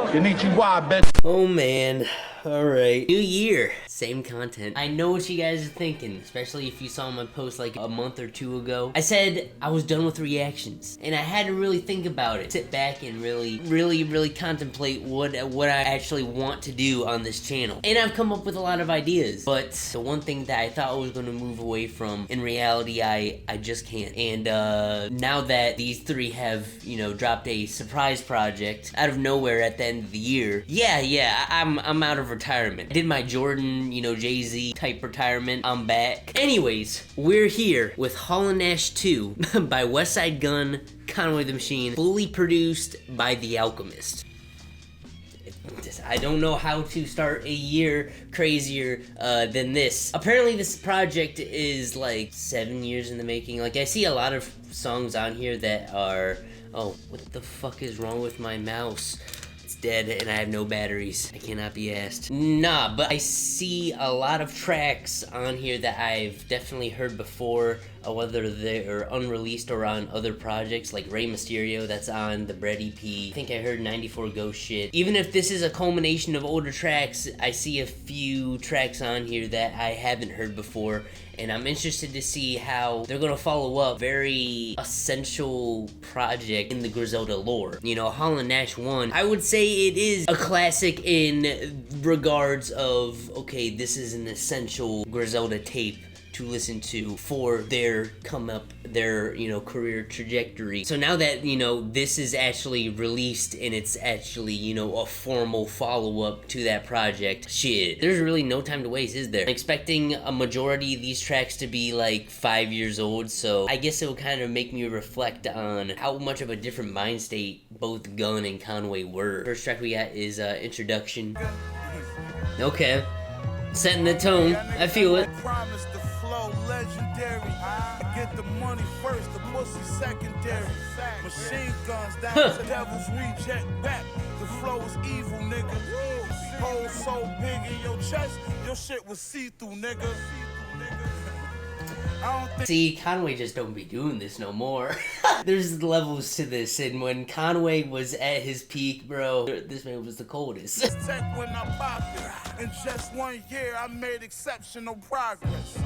Konnichiwa, bitch. Oh man. Alright. New year. Same content. I know what you guys are thinking, especially if you saw my post like a month or two ago. I said I was done with reactions, and I had to really think about it. Sit back and really contemplate what I actually want to do on this channel. And I've come up with a lot of ideas, but the one thing that I thought I was going to move away from, in reality, I just can't. And now that these three have, you know, dropped a surprise project out of nowhere at the end of the year, yeah, I'm out of retirement. I did my Jordan, you know, Jay-Z type retirement. I'm back. Anyways, we're here with Nash 2 by Westside Gunn, Conway the Machine, fully produced by The Alchemist. I don't know how to start a year crazier than this. Apparently this project is like 7 years in the making. Like, I see a lot of songs on here that are... Oh, what the fuck is wrong with my mouse? Dead and I have no batteries. I cannot be asked. Nah, but I see a lot of tracks on here that I've definitely heard before, whether they're unreleased or on other projects, like Rey Mysterio, that's on the Bread EP. I think I heard 94 Ghost Shit. Even if this is a culmination of older tracks, I see a few tracks on here that I haven't heard before, and I'm interested to see how they're gonna follow up very essential project in the Griselda lore. You know, Nash 1, I would say it is a classic in regards of, okay, this is an essential Griselda tape to listen to for their you know, career trajectory. So now that, you know, this is actually released and it's actually, you know, a formal follow-up to that project, shit, there's really no time to waste, is there? I'm expecting a majority of these tracks to be like 5 years old, so I guess it will kind of make me reflect on how much of a different mind state both Gunn and Conway were. First track we got is Introduction. Okay, setting the tone, I feel it. Legendary. I get the money first, the pussy secondary. Machine guns down, the devil's reject back. The flow is evil, nigga. Hole so big in your chest, your shit was see-through, nigga. See, Conway just don't be doing this no more. There's levels to this, and when Conway was at his peak, bro, this man was the coldest. When I popped it, in just 1 year, I made exceptional progress.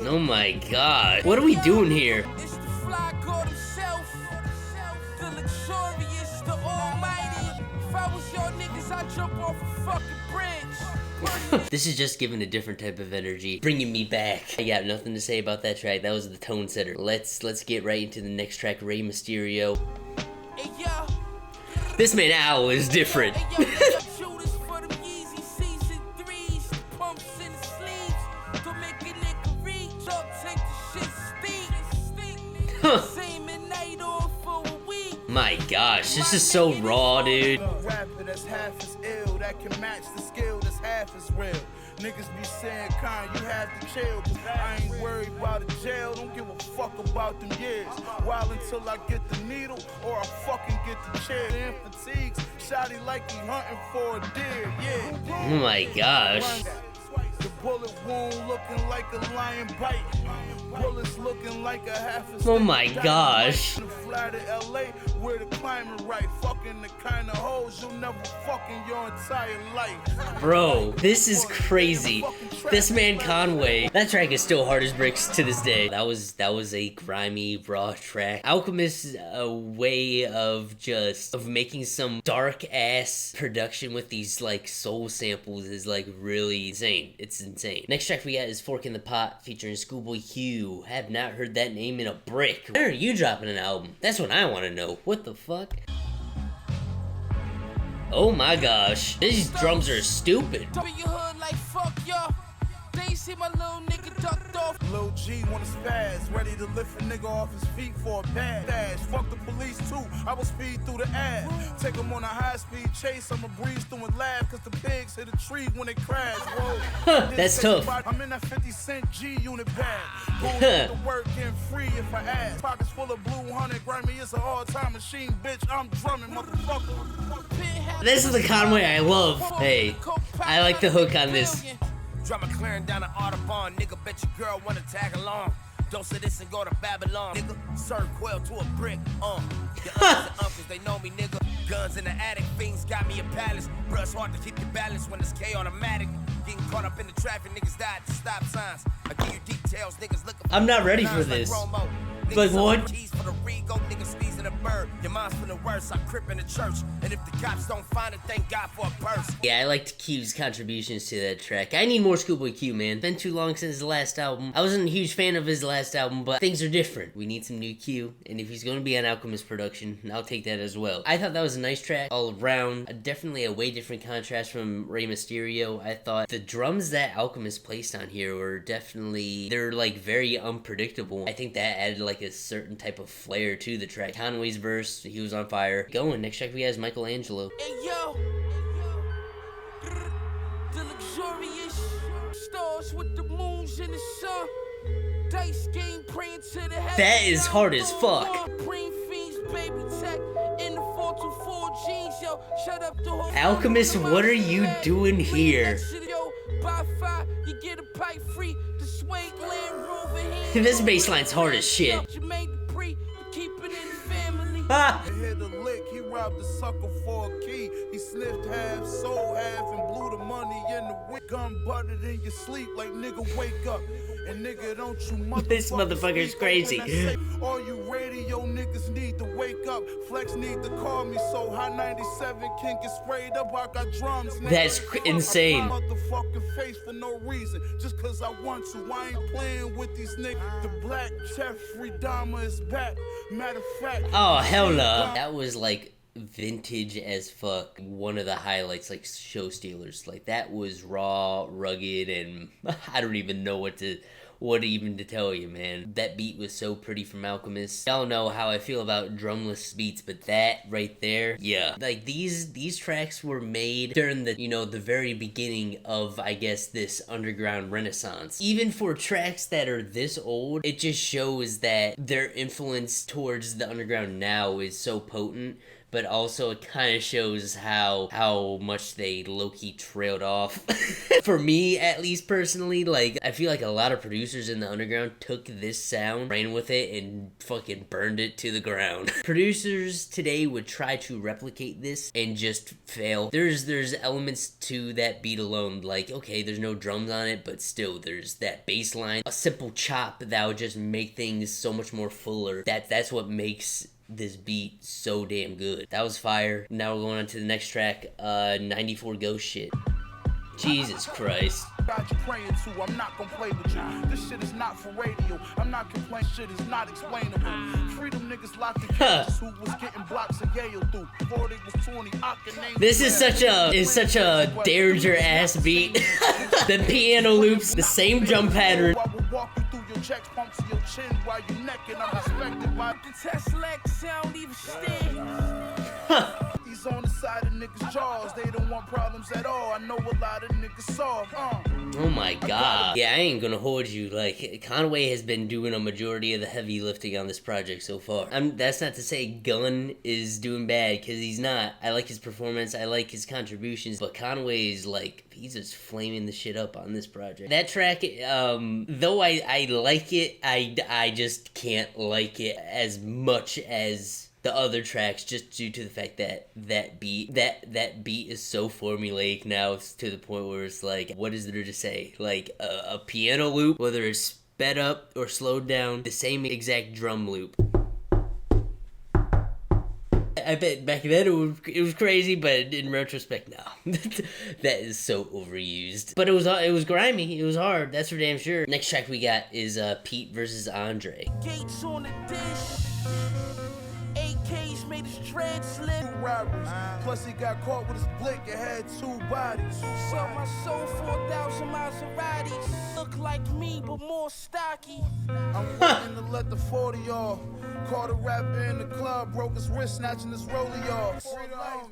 Oh my god. What are we doing here? It's the fly god himself, the luxurious, the almighty. If I was your niggas, I'd jump off a fucking bridge. This is just giving a different type of energy, bringing me back. I got nothing to say about that track. That was the tone setter. Let's get right into the next track, Rey Mysterio. This man Al is different. My gosh, this is so raw, dude. That can match the skill that's half as real. Niggas be saying, kind, you have to chill. I ain't worried about the jail, don't give a fuck about them years. While until I get the needle or I fucking get the chair. In fatigues, shotty like he hunting for a deer, yeah. Oh my gosh. The bullet wound looking like a lion bite. Bullets looking like a half a oh my gosh. Fly to LA where the climate right. Fucking the kind of hoes you'll never fuck in your entire life. Bro, this is crazy. This man Conway, that track is still hard as bricks to this day. That was a grimy, raw track. Alchemist's way of making some dark ass production with these like soul samples is like really insane. It's insane. Next track we got is Fork in the Pot featuring Schoolboy Q. Have not heard that name in a brick. When are you dropping an album? That's what I want to know. What the fuck? Oh my gosh. These drums are stupid. They see my little nigga ducked off. Lil G wanna spaz, ready to lift a nigga off his feet for a bad dash. Fuck the police too, I will speed through the ad. Take him on a high speed chase, I'ma breeze through and laugh. Cause the pigs hit a tree when they crash. Whoa. That's tough. I'm in that 50 cent G unit bag. Going to work and free if I ask. Pockets full of blue honey, grimy, it's an all-time machine, bitch. I'm drumming, motherfucker. This is the Conway I love. Hey, I like the hook on this. Drama clearing down the Audubon, nigga, bet your girl wanna tag along. Don't say this and go to Babylon, nigga. Serve quail to a brick, Your uncles and uncles, they know me, nigga. Guns in the attic, fiends got me a palace. Bruh, it's hard to keep your balance when it's K automatic. Getting caught up in the traffic, niggas died at the stop signs. I give you details, niggas looking for I'm not ready for this. Like what? Keys for the Rego, niggas squeezing a bird. Your mom's for the worst, I crip in the church. And if the cops don't find it, thank God for a purse. Yeah, I liked Q's contributions to that track. I need more Schoolboy Q, man. Been too long since his last album. I wasn't a huge fan of his last album, but things are different. We need some new Q, and if he's gonna be on Alchemist production, I'll take that as well. I thought that was a nice track all around. Definitely a way different contrast from Rey Mysterio. I thought the drums that Alchemist placed on here were definitely, they're like very unpredictable. I think that added like a certain type of flair to the track. Conway's verse, he was on fire. Going, next track we have is Michelangelo. Hey yo, the luxurious stars with the moons and the sun. Dice game praying to the heavens. That is hard as fuck. Brain fiends, baby tech in the 424 jeans, yo. Shut up the whole Alchemist, what are you doing here? By fire, you get a pipe free. The sway Land Rover hand. This bassline's hard as shit. Jermaine Dupri, keep it in the family. Ah! He hit a lick, he robbed the sucker for a key. He sniffed half, sold half, and blew the money in the wick. Gun butted in your sleep like nigga wake up. And nigga, don't you motherfucker. This motherfucker's crazy. All you radio niggas need to wake up. Flex need to call me so high 97 can get sprayed up. I got drums. Nigga. That's insane. I motherfucking face for no reason. Just cause I want to. I ain't playing with these niggas. The black Jeffrey Dahmer is back. Matter of fact. Oh, hell no. That was like vintage as fuck. One of the highlights, like show stealers. Like that was raw, rugged, and I don't even know what even to tell you, man. That beat was so pretty from Alchemist. Y'all know how I feel about drumless beats, but that right there, yeah. Like these tracks were made during the, the very beginning of, I guess, this underground renaissance. Even for tracks that are this old, it just shows that their influence towards the underground now is so potent. But also it kind of shows how much they low-key trailed off. For me, at least personally, like, I feel like a lot of producers in the underground took this sound, ran with it, and fucking burned it to the ground. Producers today would try to replicate this and just fail. There's elements to that beat alone, like, okay, there's no drums on it, but still, there's that bass line, a simple chop that would just make things so much more fuller. That's what makes this beat so damn good. That was fire. Now we're going on to the next track, 94 Ghost Shit. Jesus Christ. God you praying to, I'm not gonna play with you. This shit is not for radio. I'm not complaining, shit is not explainable. Freedom niggas locked in cages who was getting blocks of Yale through. Before they was 20, I can name. This is such a Derringer ass beat. The piano loops, the same drum pattern. I will walk you through your checks, pump to your chin while you necking. I'm respected by The Tesla sound even stand. He's on the side of niggas' jaws. They don't want problems at all. I know a lot of niggas soft. Oh my god. Yeah, I ain't gonna hold you. Like, Conway has been doing a majority of the heavy lifting on this project so far. That's not to say Gunn is doing bad, because he's not. I like his performance, I like his contributions, but Conway is like, he's just flaming the shit up on this project. That track, though I like it, I just can't like it as much as the other tracks, just due to the fact that that beat is so formulaic now to the point where it's like, what is there to say? Like a piano loop, whether it's sped up or slowed down, the same exact drum loop. I bet back then it was crazy, but in retrospect, no. That is so overused. But it was grimy, it was hard, that's for damn sure. Next track we got is Pete versus Andre. Gates on the dish. AKs made his dread slip. Plus he got caught with his blick and had 2 bodies. Sell my soul 4,000 Maseratis. Look like me, but more stocky. I'm waiting to let the 40 off. Caught a rapper in the club, broke his wrist, snatching his rollie off.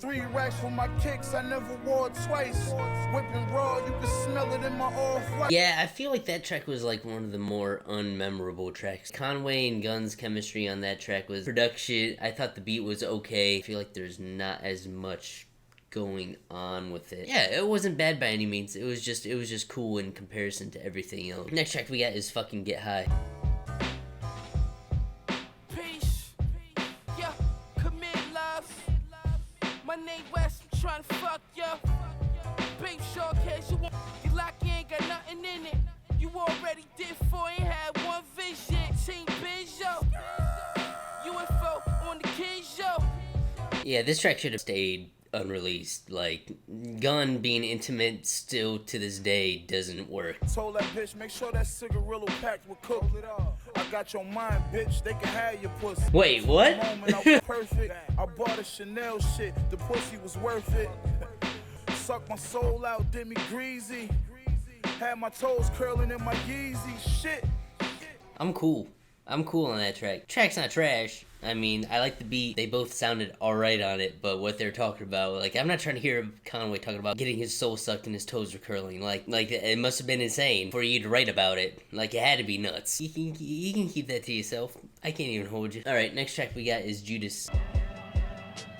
3 racks for my kicks, I never wore it twice. Whipping raw, you can smell it in my off-white. Yeah, I feel like that track was like one of the more unmemorable tracks. Conway and Gunn's chemistry on that track was production. I thought the beat was okay. I feel like there's not as much going on with it. Yeah, it wasn't bad by any means. It was just cool in comparison to everything else. Next track we got is fucking Get High. Peace. Yeah, commit love. West, I'm trying to fuck yo. Babe, short case you want. You like you ain't got nothing in it. You already did 4, ain't had one vision. Team Biz, yo. UFO on the kids, yo. Yeah, this track should have stayed unreleased. Like, Gunn being intimate still to this day doesn't work. Told that bitch, make sure that cigarillo packed with coke. I got your mind, bitch. They can have your pussy. Wait, what? Moment, I was perfect. I bought a Chanel shit. The pussy was worth it. Sucked my soul out, did me greasy. Had my toes curling in my Yeezy. Shit. I'm cool. I'm cool on that track. Track's not trash. I mean, I like the beat. They both sounded alright on it, but what they're talking about, like, I'm not trying to hear Conway talking about getting his soul sucked and his toes were curling. Like it must have been insane for you to write about it. Like, it had to be nuts. You can keep that to yourself. I can't even hold you. Alright, next track we got is Judas.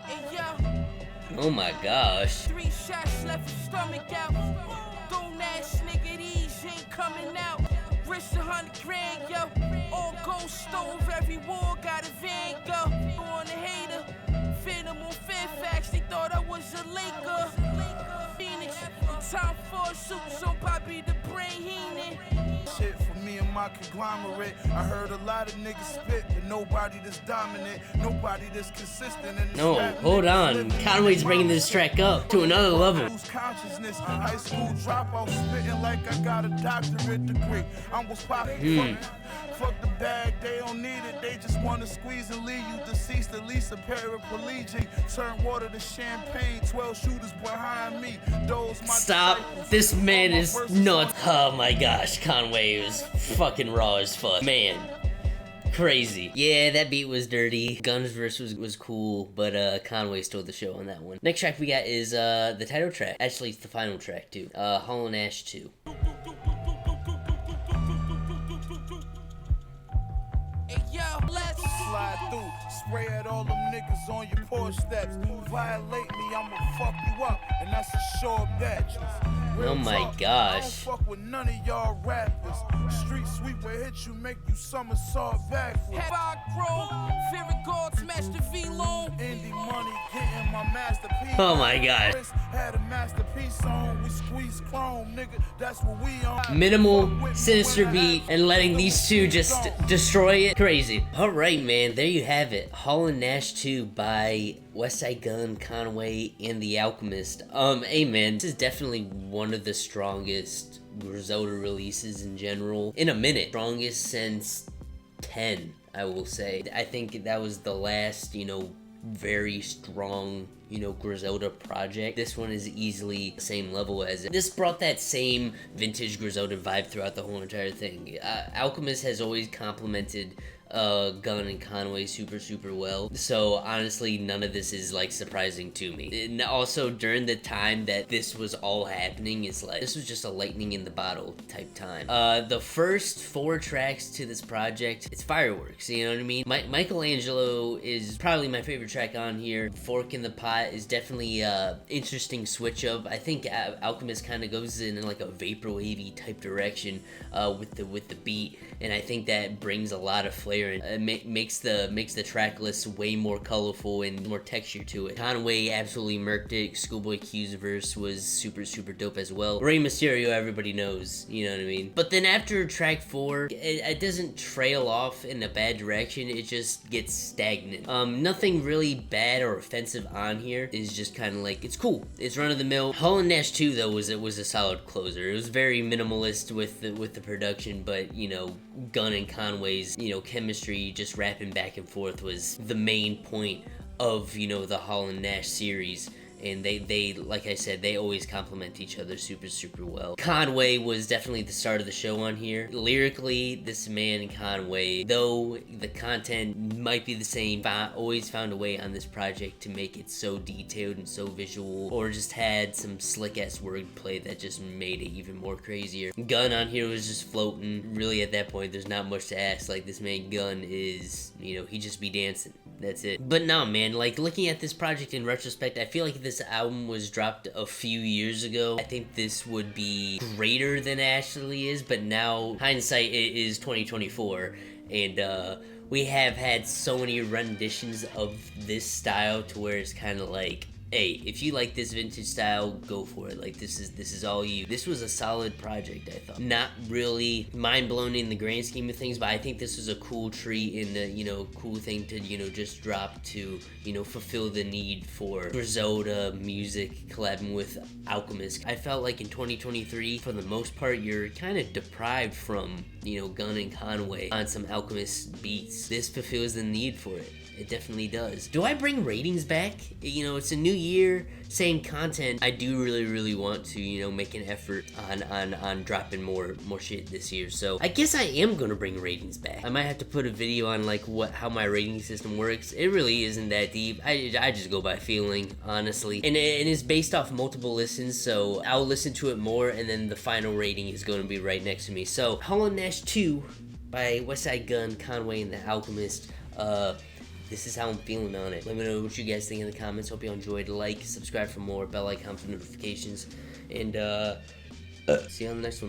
Hey, yo. Oh my gosh. 3 shots left your stomach out. Don't ask nigga, these ain't coming out. Risk 100 grand, yo. All gold stove, every war got a van, go. On the hater, Phantom on Fairfax, they thought I was a Laker. Phoenix, the time for a suit, so Bobby the brain Heenan. Shit for me and my conglomerate. I heard a lot of niggas spit, but nobody that's dominant, nobody that's consistent. And No, hold on. Conway's bringing this track up to another level. Lose consciousness. High school dropout, spitting like I got a doctorate degree. I was popping. Fuck the bag, they don't need it. They just want to squeeze and leave you deceased. At least a paraplegic. Turn water to champagne. 12 shooters behind me. Those my Stop. disciples. This man All my is verses nuts. Oh my gosh, Conway was fucking raw as fuck. Man. Crazy. Yeah, that beat was dirty. Gunn's verse was cool, but Conway stole the show on that one. Next track we got is the title track. Actually, it's the final track too. Hall & Nash 2. Hey, yo, let's slide through. Spray at all them niggas on your porch steps. Violate me, I'ma fuck you up, and that's a sure bet. Oh my I don't gosh. fuck with none of y'all rappers. Street sweep will hit you, make you somersault backwards. Five Chrome, Fear God, smash the V-Long. Indie money, getting my masterpiece. Oh my god. Had a masterpiece on, we squeeze chrome, nigga. That's what we on. Minimal, sinister beat, and letting these two just destroy it. Crazy. Alright, man, there you have it. Hall & Nash 2 by Westside Gunn, Conway, and The Alchemist. Hey man, this is definitely one of the strongest Griselda releases in general. In a minute. Strongest since 10, I will say. I think that was the last, very strong, Griselda project. This one is easily the same level as it. This brought that same vintage Griselda vibe throughout the whole entire thing. Alchemist has always complimented Gunn and Conway super well, so honestly none of this is like surprising to me. And also during the time that this was all happening, it's like this was just a lightning in the bottle type time. The first 4 tracks to this project, it's fireworks, you know what I mean? Michelangelo is probably my favorite track on here. Fork in the Pot is definitely interesting switch up. I think Alchemist kind of goes in like a vaporwavy type direction with the beat, and I think that brings a lot of flavor and makes the track list way more colorful and more texture to it. Conway absolutely murked it. Schoolboy Q's verse was super dope as well. Rey Mysterio, everybody knows, you know what I mean? But then after track 4, it doesn't trail off in a bad direction, it just gets stagnant. Nothing really bad or offensive on here. It's just kind of like, it's cool. It's run-of-the-mill. Hall & Nash 2 though was a solid closer. It was very minimalist with the production, but Gunn and Conway's chemistry, just rapping back and forth, was the main point of the Hall & Nash series. And they like I said, they always complement each other super well. Conway was definitely the start of the show on here. Lyrically, this man Conway, though the content might be the same, always found a way on this project to make it so detailed and so visual, or just had some slick ass wordplay that just made it even more crazier. Gunn on here was just floating. Really, at that point, there's not much to ask. Like, this man Gunn is, he just be dancing. That's it. But no, man, like, looking at this project in retrospect, I feel like if this album was dropped a few years ago, I think this would be greater than it actually is. But now, hindsight, it is 2024, and we have had so many renditions of this style to where it's kind of like, hey, if you like this vintage style, go for it. Like, this is all you. This was a solid project, I thought. Not really mind-blowing in the grand scheme of things, but I think this was a cool treat and a, you know, cool thing to, you know, just drop to, you know, fulfill the need for Griselda music collabing with Alchemist. I felt like in 2023, for the most part, you're kind of deprived from, you know, Gunn and Conway on some Alchemist beats. This fulfills the need for it. It definitely does. Do I bring ratings back? You know, it's a new year, same content. I do really want to, you know, make an effort on dropping more shit this year. So I guess I am gonna bring ratings back. I might have to put a video on like how my rating system works. It really isn't that deep. I just go by feeling, honestly. And it's based off multiple listens, so I'll listen to it more, and then the final rating is gonna be right next to me. So Hall & Nash 2 by Westside Gunn, Conway, and the Alchemist. This is how I'm feeling on it. Let me know what you guys think in the comments. Hope you enjoyed. Like, subscribe for more, bell icon for notifications, and see you on the next one.